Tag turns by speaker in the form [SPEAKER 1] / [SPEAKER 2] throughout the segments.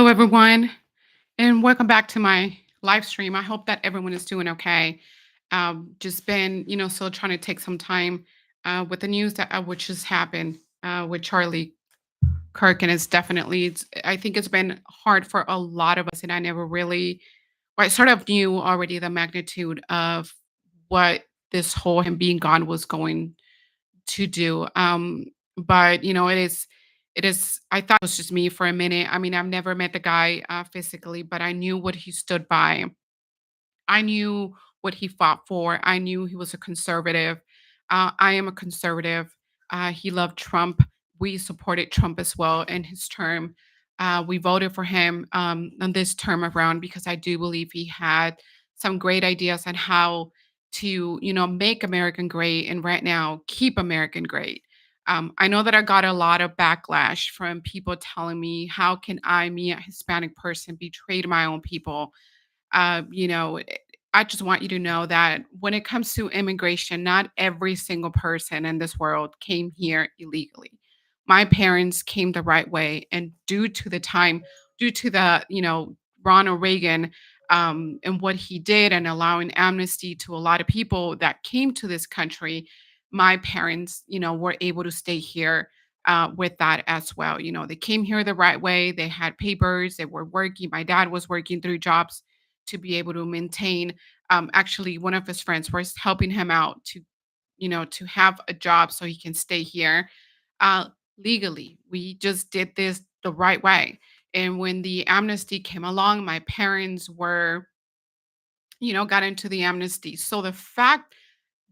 [SPEAKER 1] Hello, everyone, and welcome back to my live stream. I hope that everyone is doing okay. Just been, still trying to take some time with the news that which just happened with Charlie Kirk, and I think it's been hard for a lot of us, and I never really, well, I sort of knew already the magnitude of what this whole him being gone was going to do. But it is. I thought it was just me for a minute. I mean, I've never met the guy physically, but I knew what he stood by. I knew what he fought for. I knew he was a conservative. I am a conservative. He loved Trump. We supported Trump as well in his term. We voted for him on this term around because I do believe he had some great ideas on how to, make American great and right now keep American great. I know that I got a lot of backlash from people telling me, how can I, me, a Hispanic person, betrayed my own people? uh, you know, eh, I just want you to know that when it comes to immigration, not every single person in this world came here illegally. My parents came the right way, and due to the Ronald Reagan and what he did and allowing amnesty to a lot of people that came to this country, my parents, were able to stay here with that as well. They came here the right way. They had papers. They were working. My dad was working 3 jobs to be able to maintain. Actually, one of his friends was helping him out to have a job so he can stay here uh, legally. We just did this the right way. And when the amnesty came along, my parents were, got into the amnesty. So the fact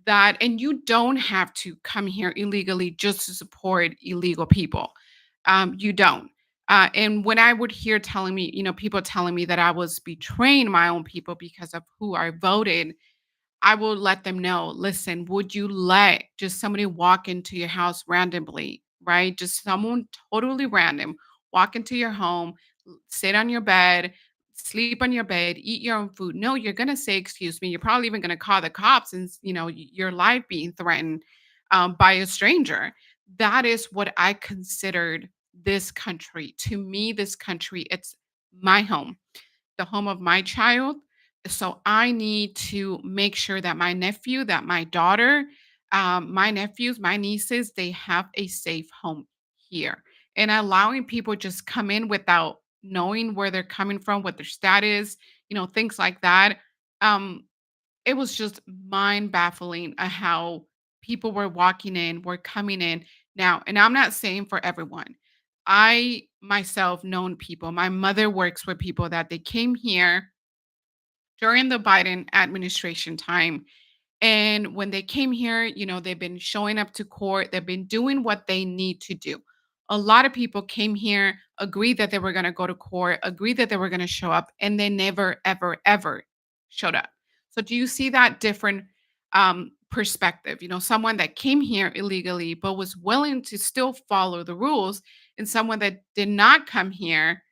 [SPEAKER 1] that, and you don't have to come here illegally just to support illegal people. You don't. And when I would hear telling me, people telling me that I was betraying my own people because of who I voted, I will let them know, listen, would you let just somebody walk into your house randomly, right? Just someone totally random walk into your home, sit on your bed, sleep on your bed, eat your own food. No, you're going to say, excuse me. You're probably even going to call the cops and, your life being threatened by a stranger. That is what I considered this country. To me, this country, it's my home, the home of my child. So I need to make sure that my nephew, that my daughter, my nephews, my nieces, they have a safe home here. And allowing people just come in without knowing where they're coming from, what their status, things like that. Um, it was just mind baffling how people were walking in, were coming in now. And I'm not saying for everyone. I myself known people. My mother works with people that they came here during the Biden administration time. And when they came here, they've been showing up to court, they've been doing what they need to do. A lot of people came here, agreed that they were going to go to court, agreed that they were going to show up, and they never, ever, ever showed up. So, do you see that different perspective? Someone that came here illegally, but was willing to still follow the rules, and someone that did not come here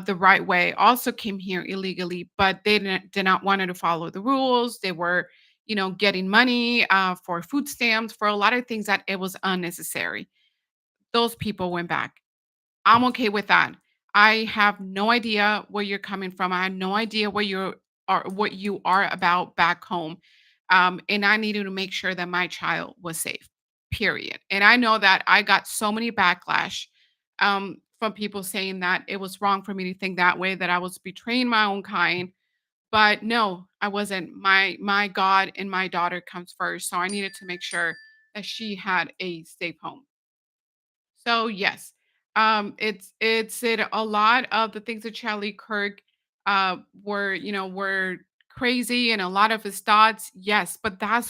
[SPEAKER 1] the right way, also came here illegally, but they did not want to follow the rules. They were, getting money for food stamps, for a lot of things that it was unnecessary. Those people went back. I'm okay with that. I have no idea where you're coming from. I have no idea where you are, what you are about back home. And I needed to make sure that my child was safe, period. And I know that I got so many backlash from people saying that it was wrong for me to think that way, that I was betraying my own kind. But no, I wasn't. My God and my daughter comes first. So I needed to make sure that she had a safe home. So yes, it's it a lot of the things that Charlie Kirk were crazy, and a lot of his thoughts, yes, but that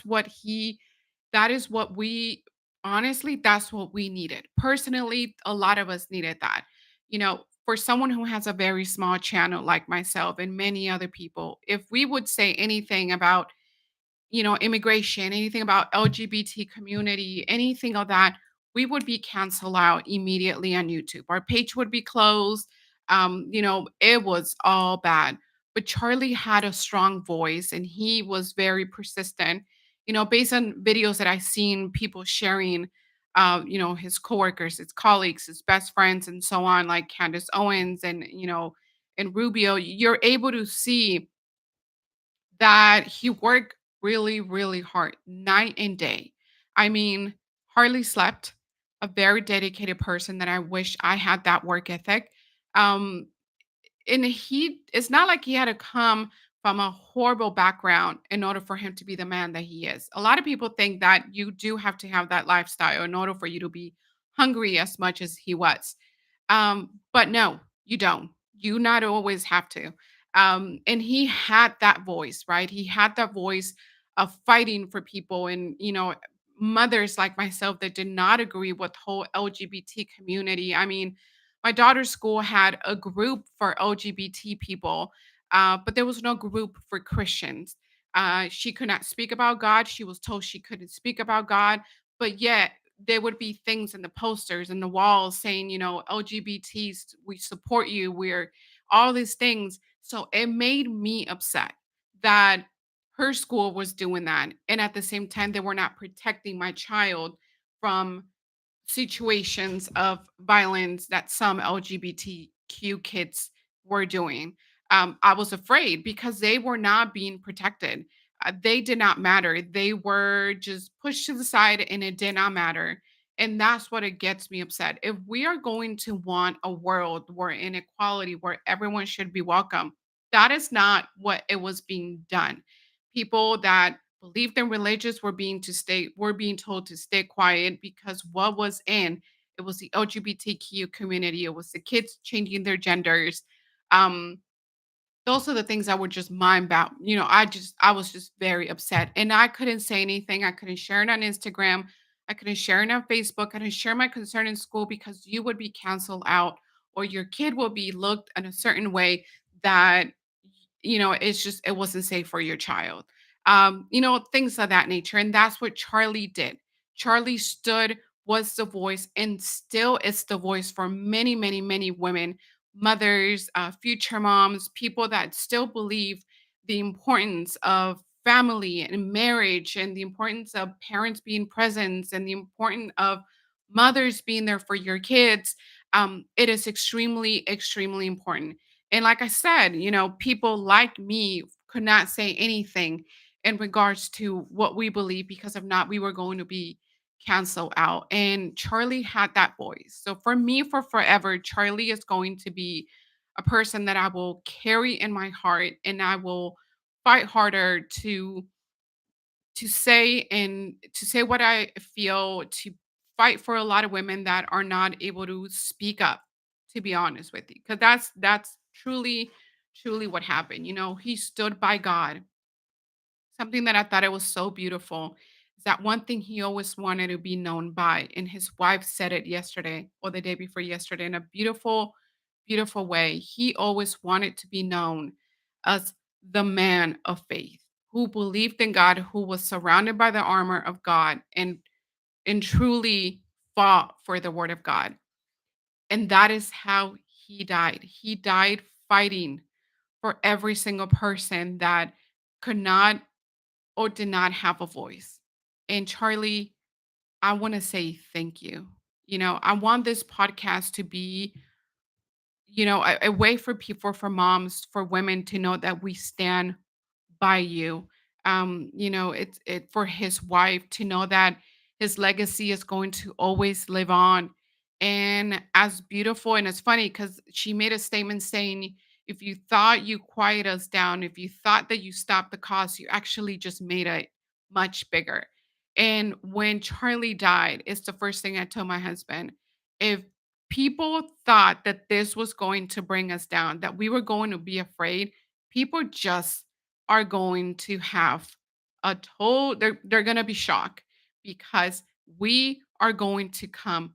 [SPEAKER 1] is what we honestly, that's what we needed. Personally, a lot of us needed that. For someone who has a very small channel like myself and many other people, if we would say anything about immigration, anything about LGBT community, anything of that, we would be canceled out immediately on YouTube. Our page would be closed. It was all bad. But Charlie had a strong voice and he was very persistent, based on videos that I've seen people sharing, his coworkers, his colleagues, his best friends, and so on, like Candace Owens and, and Rubio, you're able to see that he worked really, really hard night and day. I mean, hardly slept, a very dedicated person that I wish I had that work ethic. Um, and it's not like he had to come from a horrible background in order for him to be the man that he is. A lot of people think that you do have to have that lifestyle in order for you to be hungry as much as he was. But no, you don't. You not always have to. And he had that voice, right? He had that voice of fighting for people and, mothers like myself that did not agree with the whole LGBT community. I mean, my daughter's school had a group for LGBT people, but there was no group for Christians. She could not speak about God. She was told she couldn't speak about God, but yet there would be things in the posters and the walls saying, LGBTs, we support you. We're all these things. So it made me upset that her school was doing that. And at the same time, they were not protecting my child from situations of violence that some LGBTQ kids were doing. I was afraid because they were not being protected. They did not matter. They were just pushed to the side and it did not matter. And that's what it gets me upset. If we are going to want a world where inequality, where everyone should be welcome, that is not what it was being done. People that believed in religious were being told to stay quiet because what was in it was the LGBTQ community. It was the kids changing their genders. Um, those are the things that were just mind bound. I was just very upset. And I couldn't say anything. I couldn't share it on Instagram. I couldn't share it on Facebook. I couldn't share my concern in school because you would be canceled out or your kid will be looked in a certain way that it's just it wasn't safe for your child. Things of that nature. And that's what Charlie did. Charlie stood, was the voice, and still is the voice for many, many, many women, mothers, future moms, people that still believe the importance of family and marriage and the importance of parents being present and the importance of mothers being there for your kids. It is extremely, extremely important. And like I said, people like me could not say anything in regards to what we believe because if not, we were going to be canceled out. And Charlie had that voice. So for me, for forever, Charlie is going to be a person that I will carry in my heart and I will fight harder to say what I feel, to fight for a lot of women that are not able to speak up, to be honest with you. Because that's truly, truly what happened. He stood by God. Something that I thought it was so beautiful is that one thing he always wanted to be known by, and his wife said it yesterday or the day before yesterday in a beautiful, beautiful way. He always wanted to be known as the man of faith who believed in God, who was surrounded by the armor of God and truly fought for the word of God. And that is how he died. He died fighting for every single person that could not or did not have a voice. And Charlie, I want to say thank you. I want this podcast to be, a way for people, for moms, for women to know that we stand by you. It's it for his wife to know that his legacy is going to always live on. And as beautiful and it's funny because she made a statement saying, if you thought you quiet us down, if you thought that you stopped the cause, you actually just made it much bigger. And when Charlie died, it's the first thing I told my husband. If people thought that this was going to bring us down, that we were going to be afraid, people just are going to have they're going to be shocked because we are going to come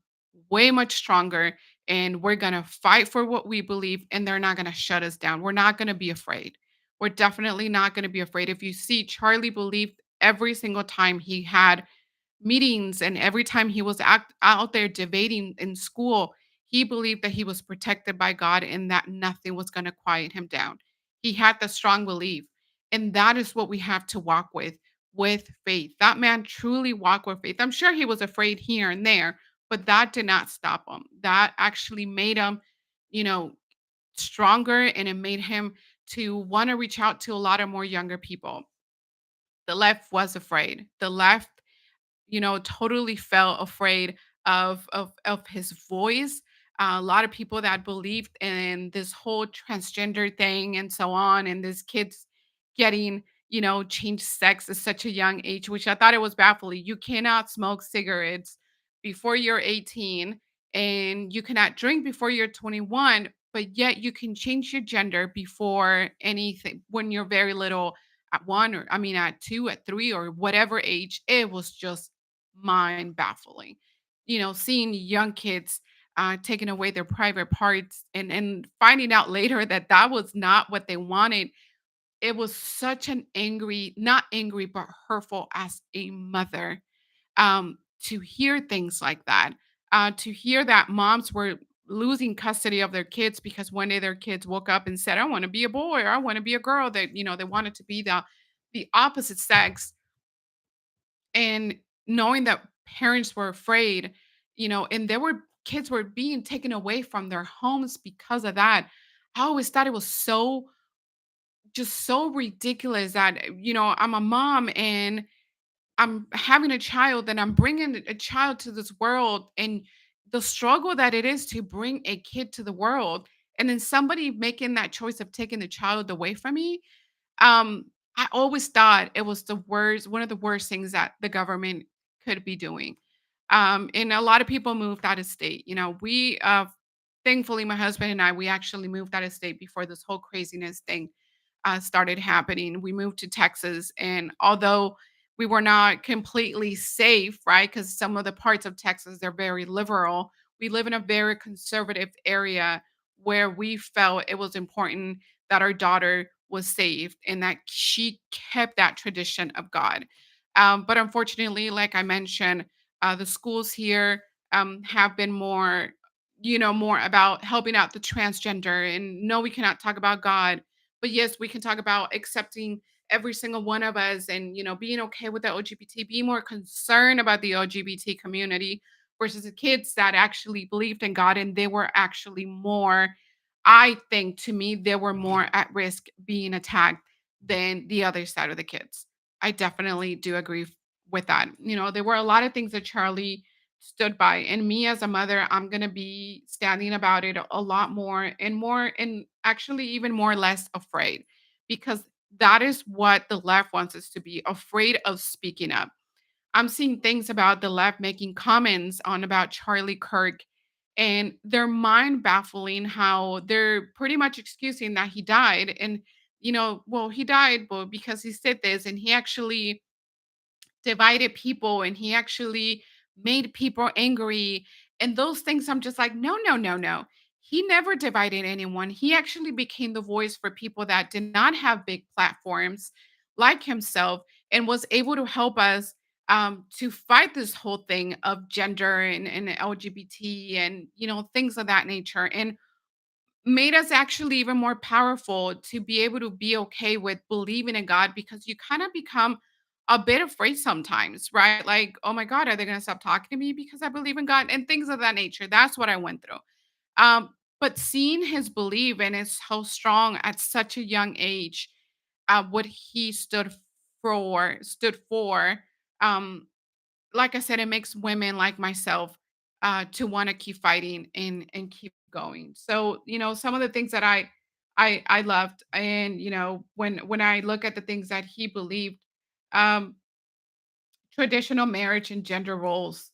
[SPEAKER 1] way much stronger and we're going to fight for what we believe and they're not going to shut us down. We're not going to be afraid. We're definitely not going to be afraid. If you see, Charlie believed every single time he had meetings and every time he was out there debating in school, he believed that he was protected by God and that nothing was going to quiet him down. He had the strong belief. And that is what we have to walk with faith. That man truly walked with faith. I'm sure he was afraid here and there, but that did not stop him. That actually made him, you know, stronger and it made him to want to reach out to a lot of more younger people. The left was afraid. The left, totally felt afraid of his voice. A lot of people that believed in this whole transgender thing and so on, and this kids getting, changed sex at such a young age, which I thought it was baffling. You cannot smoke cigarettes before you're 18, and you cannot drink before you're 21, but yet you can change your gender before anything when you're very little, at one, or I mean at two, at three, or whatever age. It was just mind baffling. Seeing young kids taking away their private parts and finding out later that that was not what they wanted. It was such an angry, not angry, but hurtful as a mother, to hear things like that, to hear that moms were losing custody of their kids because one day their kids woke up and said, "I want to be a boy," or "I want to be a girl." That they wanted to be the opposite sex, and knowing that parents were afraid, and there were kids were being taken away from their homes because of that. I always thought it was so just so ridiculous that I'm a mom and I'm having a child and I'm bringing a child to this world, and the struggle that it is to bring a kid to the world, and then somebody making that choice of taking the child away from me. I always thought it was the worst one of the worst things that the government could be doing. And a lot of people moved out of state. We thankfully my husband and I, we actually moved out of state before this whole craziness thing started happening. We moved to Texas, and although we were not completely safe, right? Because some of the parts of Texas they're very liberal. We live in a very conservative area where we felt it was important that our daughter was saved and that she kept that tradition of God. But unfortunately, like I mentioned, the schools here have been more, more about helping out the transgender. And no, we cannot talk about God, but yes, we can talk about accepting every single one of us and, being okay with the LGBT, be more concerned about the LGBT community versus the kids that actually believed in God and they were actually more, I think to me, they were more at risk being attacked than the other side of the kids. I definitely do agree with that. There were a lot of things that Charlie stood by. And me as a mother, I'm going to be standing about it a lot more, and actually even more less afraid, because that is what the left wants us to be afraid of speaking up. I'm seeing things about the left making comments on about Charlie Kirk, and they're mind baffling how they're pretty much excusing that he died. And, well, he died, but because he said this and he actually divided people and he actually made people angry and those things. I'm just like, no, no, no, no. He never divided anyone. He actually became the voice for people that did not have big platforms like himself, and was able to help us to fight this whole thing of gender and LGBT and things of that nature, and made us actually even more powerful to be able to be okay with believing in God, because you kind of become a bit afraid sometimes, right? Like, oh my God, are they going to stop talking to me because I believe in God and things of that nature? That's what I went through. But seeing his belief and his how strong at such a young age, what he stood for, um, like I said, it makes women like myself to want to keep fighting and keep going. So, some of the things that I loved, and when I look at the things that he believed, um, traditional marriage and gender roles.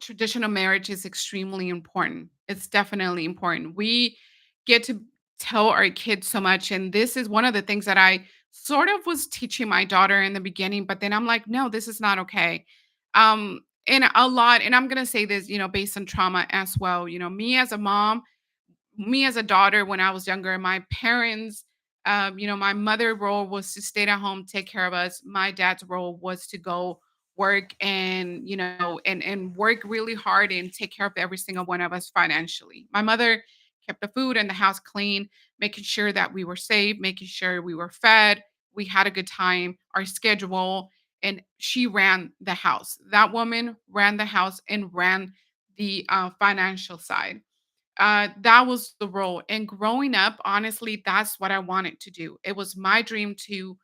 [SPEAKER 1] Traditional marriage is extremely important. It's definitely important. We get to tell our kids so much. And this is one of the things that I sort of was teaching my daughter in the beginning, but then I'm like, no, this is not okay. And a lot, and I'm gonna say this, based on trauma as well. Me as a daughter when I was younger, my parents, my mother role was to stay at home, take care of us. My dad's role was to go work and and work really hard and take care of every single one of us financially. My mother kept the food and the house clean, making sure that we were safe, making sure we were fed, we had a good time, our schedule, and she ran the house. That woman ran the house and ran the financial side. That was the role. And growing up, honestly, that's what I wanted to do. It was my dream to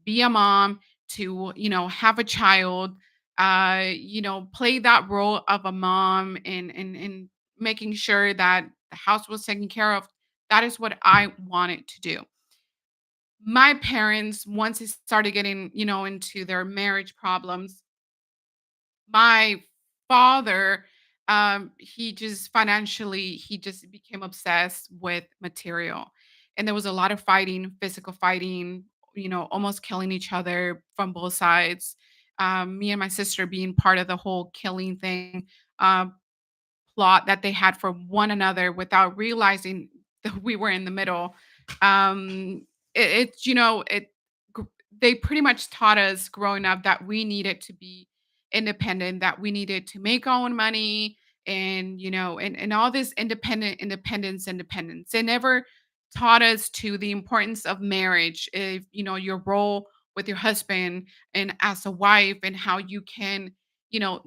[SPEAKER 1] be a mom, to, have a child, play that role of a mom and making sure that the house was taken care of. That is what I wanted to do. My parents, once they started getting, into their marriage problems, my father, he just financially, he just became obsessed with material. And there was a lot of fighting, physical fighting, almost killing each other from both sides. Me and my sister being part of the whole killing thing. Um, Plot that they had for one another without realizing that we were in the middle. Um, it's gr- they pretty much taught us growing up that we needed to be independent, that we needed to make our own money, and and all this independence. They never taught us to the importance of marriage, if your role with your husband and as a wife, and how you can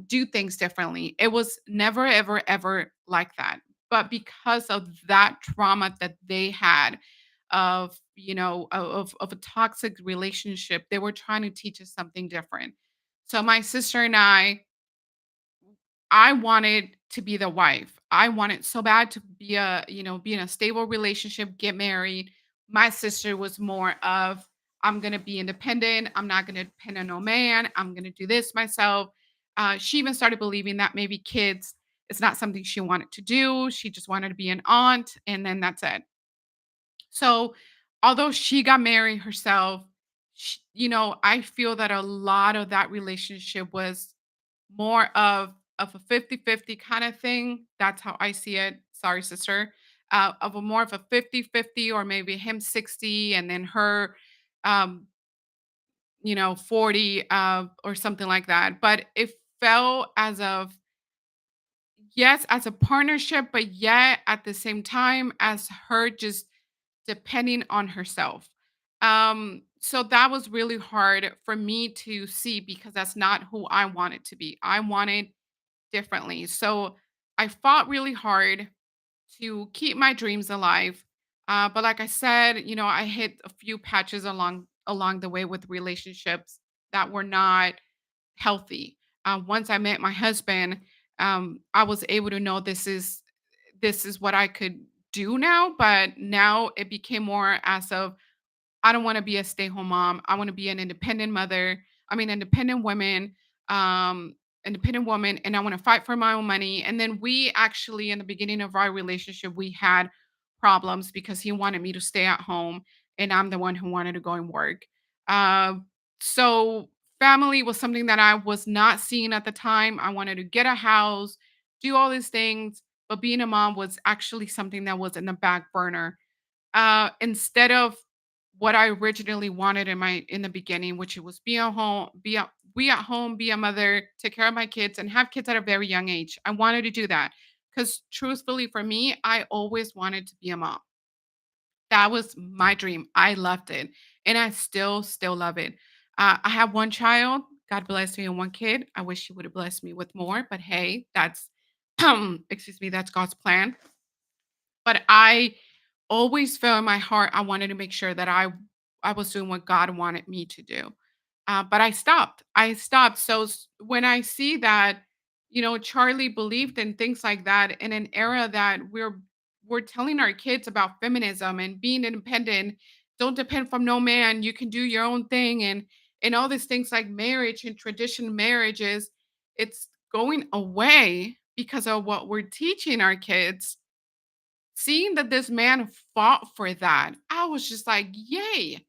[SPEAKER 1] do things differently. It was never, ever, ever like that. But because of that trauma that they had of, of a toxic relationship, they were trying to teach us something different. So my sister and I wanted to be the wife. I wanted so bad to be in a stable relationship, get married. My sister was more of, I'm going to be independent. I'm not going to depend on no man. I'm going to do this myself. She even started believing that maybe kids is not something she wanted to do. She just wanted to be an aunt, and then that's it. So, although she got married herself, I feel that a lot of that relationship was more of a 50-50 kind of thing. That's how I see it. Sorry, sister. Of a more of a 50-50, or maybe him 60 and then her 40, or something like that. But it felt as of, yes, as a partnership, but yet at the same time as her just depending on herself. So that was really hard for me to see, because that's not who I wanted to be. I wanted differently. So I fought really hard to keep my dreams alive. But like I said, I hit a few patches along the way with relationships that were not healthy. Once I met my husband, I was able to know this is what I could do now. But now it became more as of, I don't want to be a stay-home mom. I want to be an independent mother. I mean, um, independent woman, and I want to fight for my own money. And then we actually, in the beginning of our relationship, we had problems because he wanted me to stay at home, and I'm the one who wanted to go and work. Uh, so family was something that I was not seeing at the time. I wanted to get a house, do all these things, but being a mom was actually something that was in the back burner, instead of what I originally wanted in the beginning, which it was be at home, be a mother, take care of my kids, and have kids at a very young age. I wanted to do that because, truthfully, for me, I always wanted to be a mom. That was my dream. I loved it, and I still love it. I have one child. God bless me, and one kid. I wish He would have blessed me with more, but hey, that's excuse me, that's God's plan. But I always felt in my heart I wanted to make sure that I was doing what God wanted me to do. But I stopped. I stopped. So when I see that, Charlie believed in things like that in an era that we're telling our kids about feminism and being independent, don't depend from no man. You can do your own thing, and all these things like marriage and traditional marriages, it's going away because of what we're teaching our kids. Seeing that this man fought for that, I was just like, yay.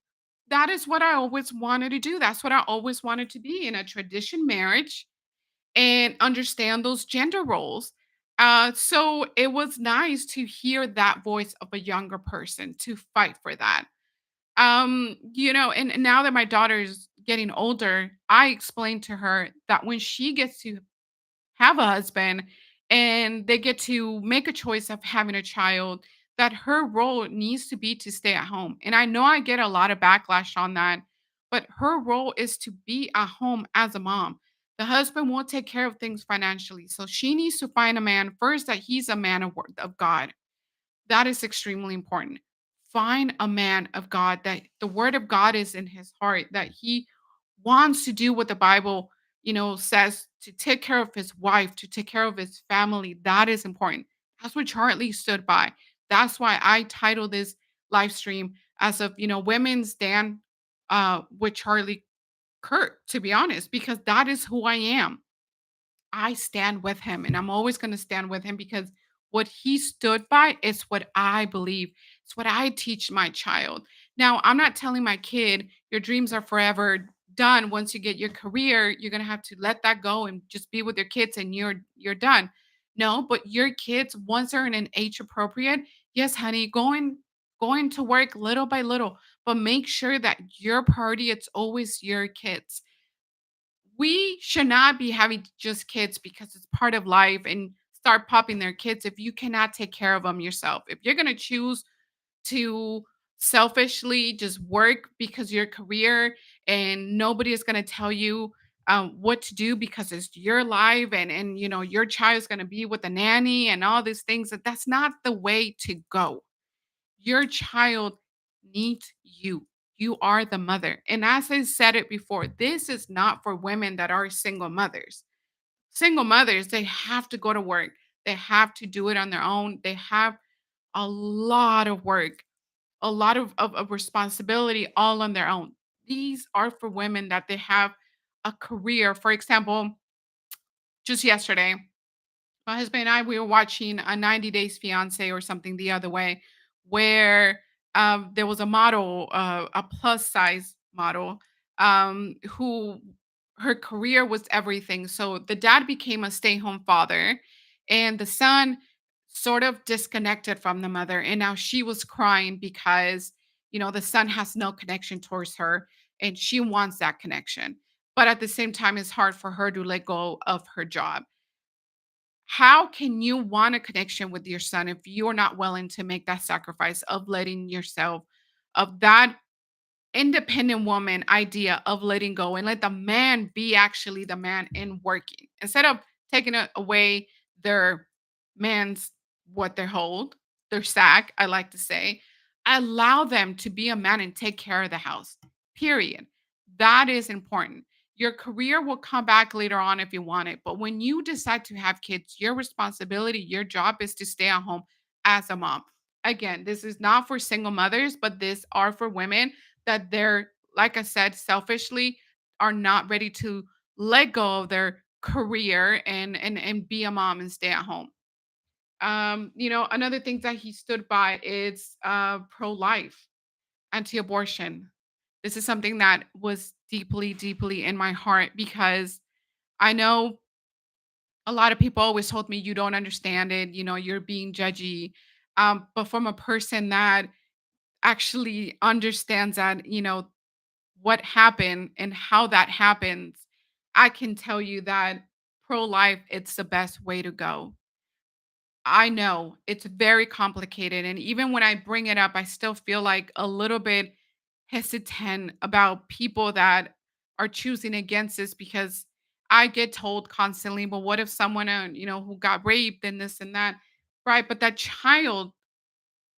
[SPEAKER 1] That is what I always wanted to do. That's what I always wanted to be, in a tradition marriage, and understand those gender roles. So it was nice to hear that voice of a younger person to fight for that. And now that my daughter is getting older, I explained to her that when she gets to have a husband and they get to make a choice of having a child, that her role needs to be to stay at home. And I know I get a lot of backlash on that, but her role is to be at home as a mom. The husband won't take care of things financially. So she needs to find a man first, that he's a man of God. That is extremely important. Find a man of God that the word of God is in his heart, that he wants to do what the Bible, says to take care of his wife, to take care of his family. That is important. That's what Charlie stood by. That's why I titled this live stream as of, women stand with Charlie Kirk, to be honest, because that is who I am. I stand with him and I'm always going to stand with him because what he stood by is what I believe. It's what I teach my child. Now, I'm not telling my kid your dreams are forever done. Once you get your career, you're going to have to let that go and just be with your kids and you're done. No, but your kids once they're in an age appropriate, yes, honey, going to work little by little, but make sure that your priority it's always your kids. We should not be having just kids because it's part of life and start popping their kids if you cannot take care of them yourself. If you're going to choose to selfishly just work because your career and nobody is going to tell you what to do because it's your life and your child is going to be with a nanny and all these things that's not the way to go. Your child needs you. You are the mother. And as I said it before, this is not for women that are single mothers. Single mothers, they have to go to work. They have to do it on their own. They have a lot of work, a lot of responsibility all on their own. These are for women that they have a career. For example, just yesterday, my husband and I, we were watching a 90 Days Fiance or something the other way, where there was a model, a plus size model, who her career was everything. So the dad became a stay home father, and the son sort of disconnected from the mother. And now she was crying because, the son has no connection towards her and she wants that connection. But at the same time, it's hard for her to let go of her job. How can you want a connection with your son if you're not willing to make that sacrifice of letting yourself, of that independent woman idea of letting go and let the man be actually the man and working instead of taking away their man's what they hold, their sack, I like to say. Allow them to be a man and take care of the house. Period. That is important. Your career will come back later on if you want it. But when you decide to have kids, your responsibility, your job is to stay at home as a mom. Again, this is not for single mothers, but this are for women that they're, like I said, selfishly are not ready to let go of their career and be a mom and stay at home. Another thing that he stood by is pro-life, anti-abortion. This is something that was deeply, deeply in my heart because I know a lot of people always told me you don't understand it, you're being judgy. But from a person that actually understands that, what happened and how that happens, I can tell you that pro-life, it's the best way to go. I know it's very complicated. And even when I bring it up, I still feel like a little bit hesitant about people that are choosing against this because I get told constantly, well, what if someone, who got raped and this and that? Right. But that child,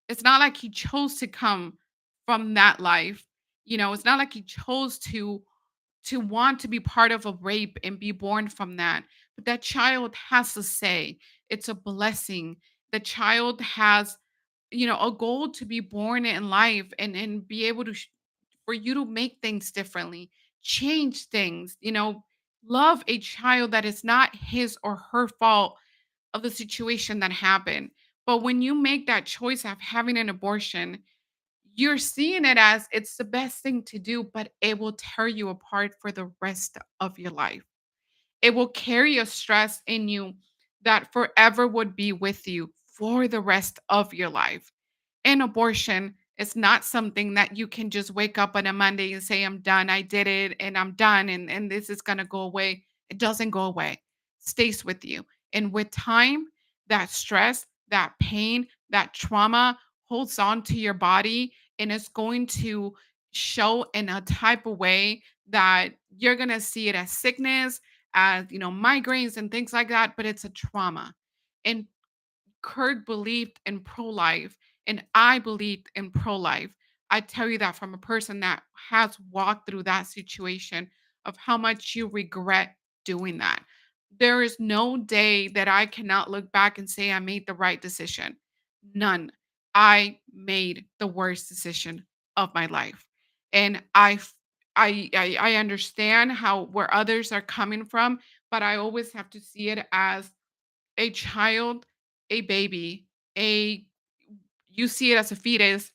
[SPEAKER 1] it's not like he chose to come from that life. It's not like he chose to want to be part of a rape and be born from that. But that child has to say it's a blessing. The child has, a goal to be born in life and be able to for you to make things differently, change things, love a child that is not his or her fault of the situation that happened. But when you make that choice of having an abortion, you're seeing it as it's the best thing to do, but it will tear you apart for the rest of your life. It will carry a stress in you that forever would be with you for the rest of your life. And abortion is not something that you can just wake up on a Monday and say, I'm done, I did it, and I'm done, and this is gonna go away. It doesn't go away, stays with you. And with time, that stress, that pain, that trauma holds on to your body and it's going to show in a type of way that you're gonna see it as sickness, as migraines and things like that, but it's a trauma. And Kirk believed in pro life and I believed in pro life. I tell you that from a person that has walked through that situation of how much you regret doing that. There is no day that I cannot look back and say I made the right decision. None. I made the worst decision of my life. And I understand how where others are coming from, but I always have to see it as a child, a baby, a you see it as a fetus,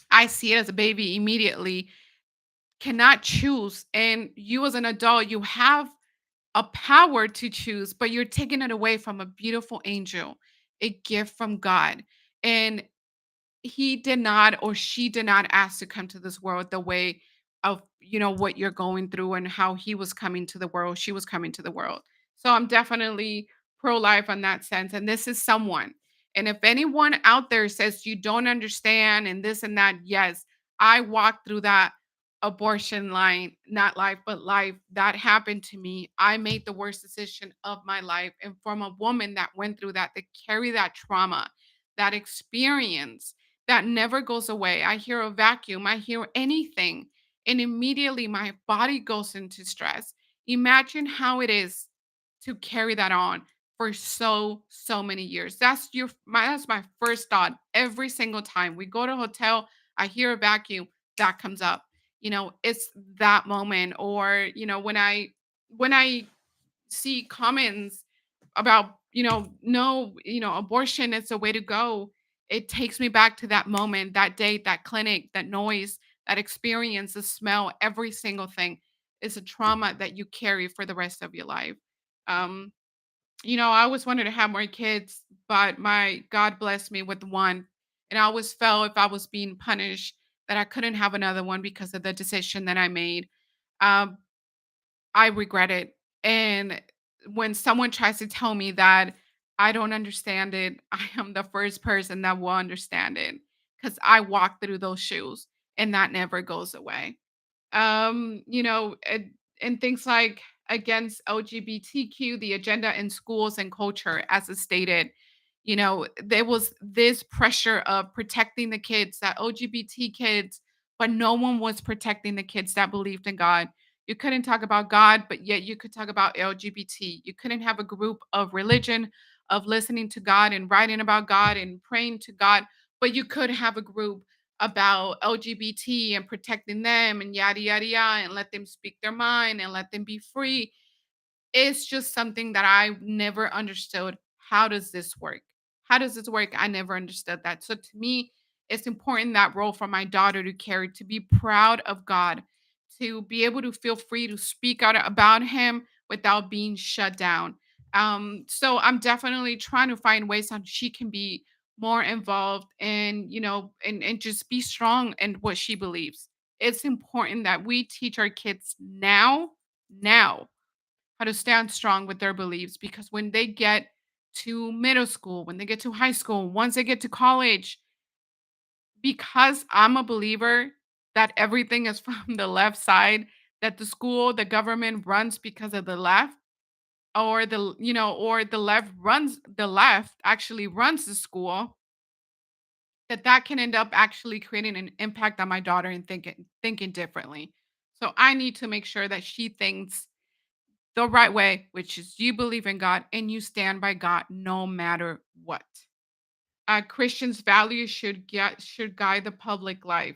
[SPEAKER 1] I see it as a baby immediately, cannot choose. And you as an adult, you have a power to choose, but you're taking it away from a beautiful angel, a gift from God. And he did not or she did not ask to come to this world the way of what you're going through and how he was coming to the world, she was coming to the world. So I'm definitely pro-life on that sense, and this is someone, and if anyone out there says you don't understand and this and that, yes, I walked through that abortion line, not life but life, that happened to me. I made the worst decision of my life, and from a woman that went through that, that carry that trauma, that experience, that never goes away. I hear a vacuum, I hear anything, and immediately my body goes into stress. Imagine how it is to carry that on for so many years. That's my first thought every single time we go to a hotel. I hear a vacuum that comes up. It's that moment, or when I see comments about, no, abortion is the way to go. It takes me back to that moment, that date, that clinic, that noise, that experience, the smell, every single thing is a trauma that you carry for the rest of your life. Um, I always wanted to have more kids, but my God blessed me with one. And I always felt if I was being punished that I couldn't have another one because of the decision that I made. Um, I regret it. And when someone tries to tell me that I don't understand it, I am the first person that will understand it because I walked through those shoes and that never goes away. And things like against LGBTQ, the agenda in schools and culture, as it stated, there was this pressure of protecting the kids, that LGBT kids, but no one was protecting the kids that believed in God. You couldn't talk about God, but yet you could talk about LGBT. You couldn't have a group of religion, of listening to God and writing about God and praying to God, but you could have a group about LGBT and protecting them and yada yada yada and let them speak their mind and let them be free. It's just something that I never understood. How does this work? How does this work? I never understood that. So to me, it's important that role for my daughter to carry, to be proud of God, to be able to feel free to speak out about him without being shut down. So I'm definitely trying to find ways on she can be more involved and and just be strong in what she believes. It's important that we teach our kids now how to stand strong with their beliefs, because when they get to middle school, when they get to high school, once they get to college, because I'm a believer that everything is from the left side, that the school, the government runs because of the left, or the left runs the left actually runs the school, that can end up actually creating an impact on my daughter and thinking differently. So I need to make sure that she thinks the right way, which is you believe in God and you stand by God no matter what. Christians' values should guide the public life.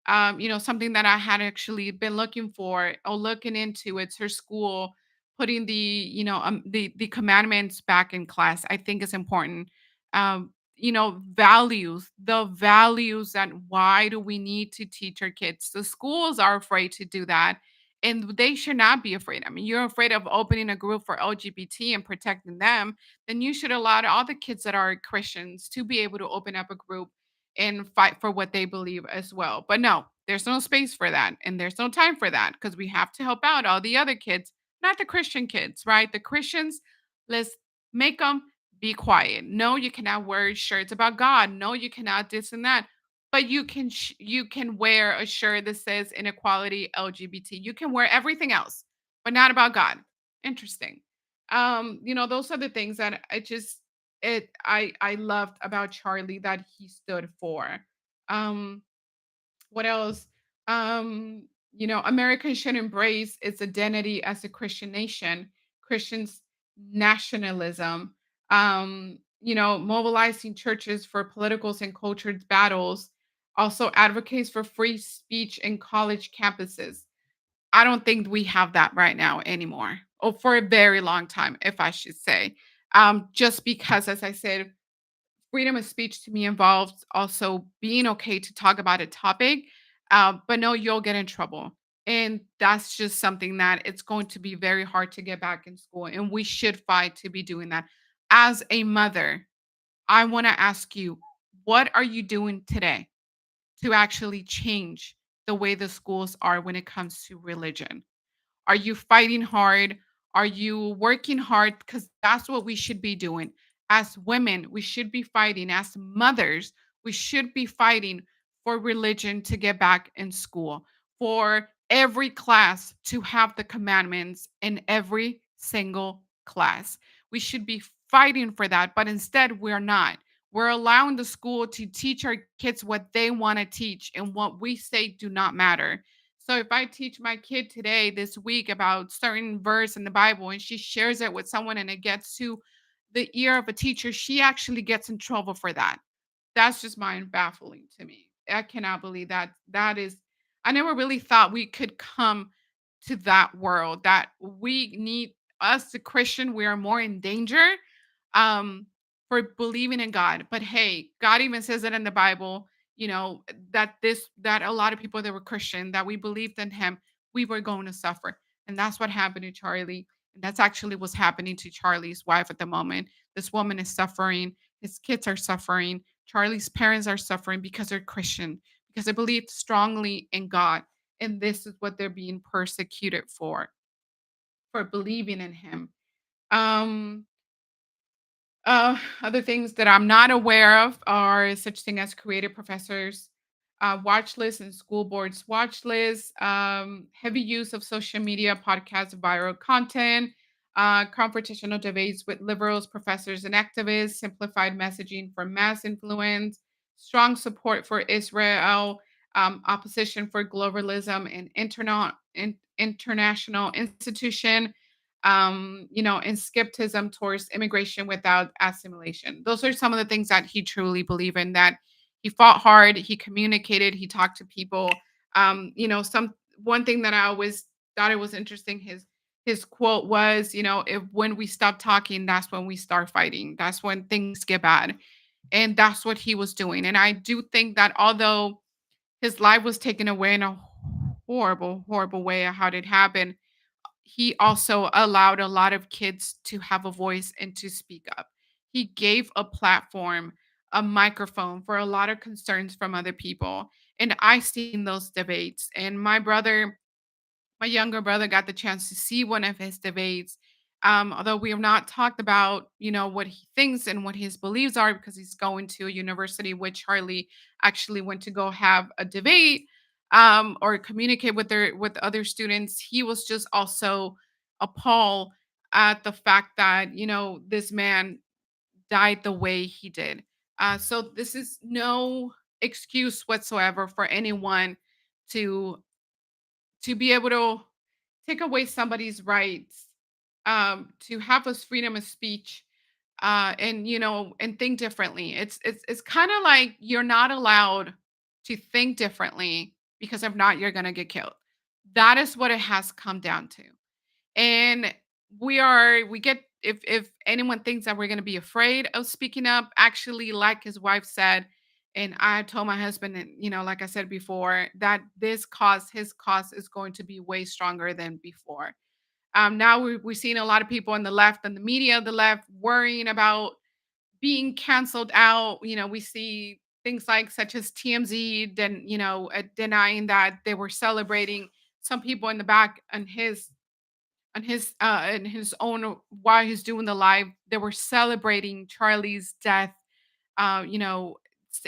[SPEAKER 1] Something that I had actually been looking for or looking into. It's her school putting the commandments back in class. I think is important. Values, the values, and why do we need to teach our kids? The schools are afraid to do that. And they should not be afraid. I mean, you're afraid of opening a group for LGBT and protecting them, then you should allow all the kids that are Christians to be able to open up a group and fight for what they believe as well. But no, there's no space for that. And there's no time for that because we have to help out all the other kids, not the Christian kids, right? The Christians, let's make them be quiet. No, you cannot wear shirts about God. No, you cannot this and that. But you can wear a shirt that says inequality LGBT. You can wear everything else, but not about God. Interesting. Those are the things that I just I loved about Charlie that he stood for. Um, what else? America should embrace its identity as a Christian nation, Christians nationalism, mobilizing churches for politicals and culture battles, also advocates for free speech in college campuses. I don't think we have that right now anymore, or for a very long time, if I should say. Just because, as I said, freedom of speech to me involves also being okay to talk about a topic, but no, you'll get in trouble. And that's just something that it's going to be very hard to get back in school. And we should fight to be doing that. As a mother, I want to ask you, what are you doing today to actually change the way the schools are when it comes to religion? Are you fighting hard? Are you working hard? Because that's what we should be doing. As women, we should be fighting. As mothers, we should be fighting for religion to get back in school, for every class to have the commandments in every single class. We should be fighting for that, but instead, we're not. We're allowing the school to teach our kids what they want to teach, and what we say do not matter. So if I teach my kid today, this week, about certain verse in the Bible, and she shares it with someone and it gets to the ear of a teacher, she actually gets in trouble for that. That's just mind baffling to me. I cannot believe that. I never really thought we could come to that world, that we need us, the Christian, we are more in danger um for believing in God. But hey, God even says it in the Bible, that a lot of people that were Christian, that we believed in him, we were going to suffer. And that's what happened to Charlie. And that's actually what's happening to Charlie's wife at the moment. This woman is suffering, his kids are suffering, Charlie's parents are suffering because they're Christian, because they believe strongly in God. And this is what they're being persecuted for believing in him. Um, Other things that I'm not aware of are such thing as creative professors, watch lists and school boards watch lists, heavy use of social media, podcasts, viral content, confrontational debates with liberals, professors, and activists, simplified messaging for mass influence, strong support for Israel, opposition for globalism and international institution, and skepticism towards immigration without assimilation. Those are some of the things that he truly believed in, that he fought hard, he communicated, he talked to people. Some one thing that I always thought it was interesting, his quote was, if when we stop talking, that's when we start fighting. That's when things get bad. And that's what he was doing. And I do think that although his life was taken away in a horrible, horrible way, how did it happen? He also allowed a lot of kids to have a voice and to speak up. He gave a platform, a microphone for a lot of concerns from other people. And I seen those debates. And my younger brother, got the chance to see one of his debates. Although we have not talked about, what he thinks and what his beliefs are, because he's going to a university which Charlie actually went to go have a debate, or communicate with other students. He was just also appalled at the fact that, this man died the way he did. So this is no excuse whatsoever for anyone to be able to take away somebody's rights, to have us freedom of speech, and think differently. It's kind of like you're not allowed to think differently, because if not, you're gonna get killed. That is what it has come down to. And we get, if anyone thinks that we're going to be afraid of speaking up, actually, like his wife said, and I told my husband, and like I said before, that his cause is going to be way stronger than before. Now we've seen a lot of people on the left and the media of the left worrying about being canceled out. We see things like such as TMZ, then denying that they were celebrating. Some people in the back on his own, while he's doing the live, they were celebrating Charlie's death. And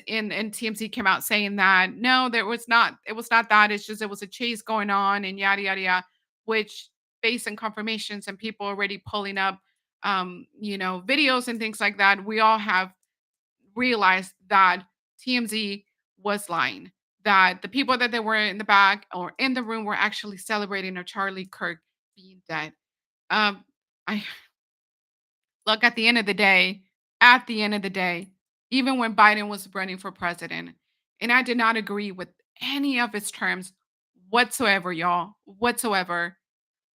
[SPEAKER 1] TMZ came out saying that no, there was not. It was not that. It's just it was a chase going on and yada yada yada, which based on confirmations and people already pulling up videos and things like that, we all have realized that TMZ was lying. That the people that they were in the back or in the room were actually celebrating a Charlie Kirk being dead. Um, I look at the end of the day, even when Biden was running for president, and I did not agree with any of his terms whatsoever, y'all, whatsoever.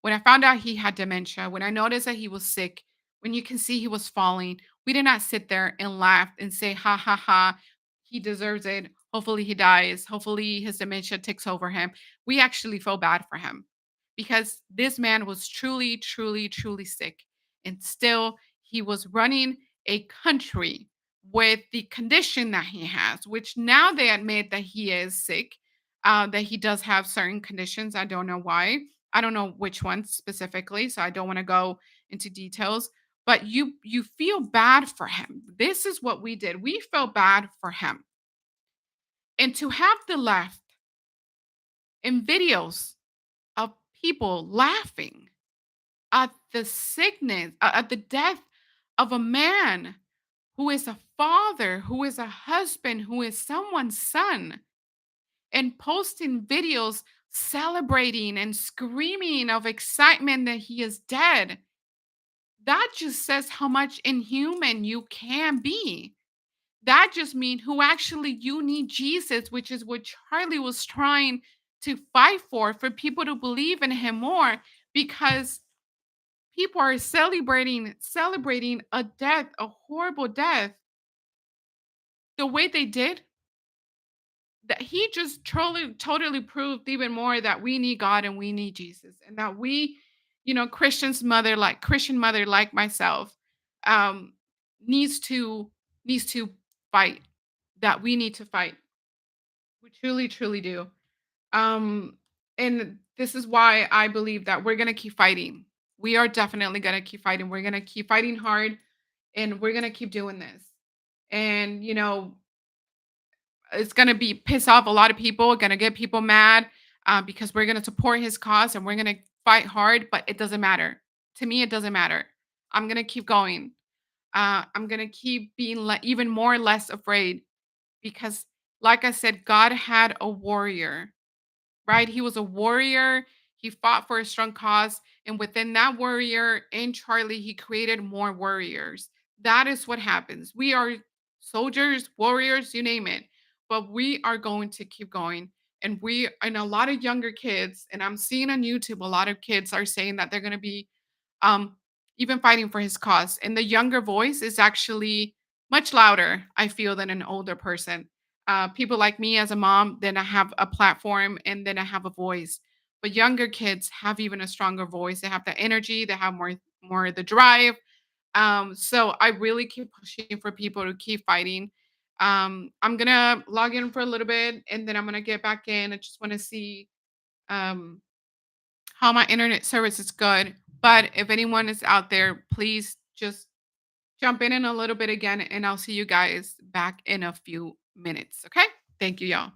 [SPEAKER 1] When I found out he had dementia, when I noticed that he was sick, when you can see he was falling, we did not sit there and laugh and say, ha ha ha, he deserves it. Hopefully he dies. Hopefully his dementia takes over him. We actually felt bad for him because this man was truly, truly, truly sick. And still, he was running a country with the condition that he has, which now they admit that he is sick, that he does have certain conditions. I don't know why. I don't know which ones specifically, so I don't want to go into details, but you feel bad for him. This is what we did. We felt bad for him. And to have the left in videos of people laughing at the sickness, at the death of a man who is a father, who is a husband, who is someone's son, and posting videos celebrating and screaming of excitement that he is dead. That just says how much inhuman you can be. That just means who actually you need Jesus, which is what Charlie was trying to fight for people to believe in him more because people are celebrating a death, a horrible death, the way they did, that he just totally proved even more that we need God and we need Jesus and that we, Christian mother like myself, um needs to needs to fight, that we need to fight. We truly do. Um and this is why I believe that we're going to keep fighting. We are definitely going to keep fighting. We're going to keep fighting hard and we're going to keep doing this. And it's gonna be piss off a lot of people, gonna get people mad, because we're gonna support his cause and we're gonna fight hard, but it doesn't matter. To me, it doesn't matter. I'm gonna keep going. I'm gonna keep being even more less afraid because, like I said, God had a warrior, right? He was a warrior. He fought for a strong cause. And within that warrior in Charlie, he created more warriors. That is what happens. We are soldiers, warriors, you name it. But we are going to keep going. And a lot of younger kids, and I'm seeing on YouTube, a lot of kids are saying that they're going to be um, even fighting for his cause. And the younger voice is actually much louder, I feel, than an older person. People like me as a mom, then I have a platform and then I have a voice. But younger kids have even a stronger voice. They have the energy, they have more of the drive. So I really keep pushing for people to keep fighting. I'm gonna log in for a little bit and then I'm gonna get back in. I just want to see um, how my internet service is good. But if anyone is out there, please just jump in a little bit again, and I'll see you guys back in a few minutes. Okay? Thank you, y'all.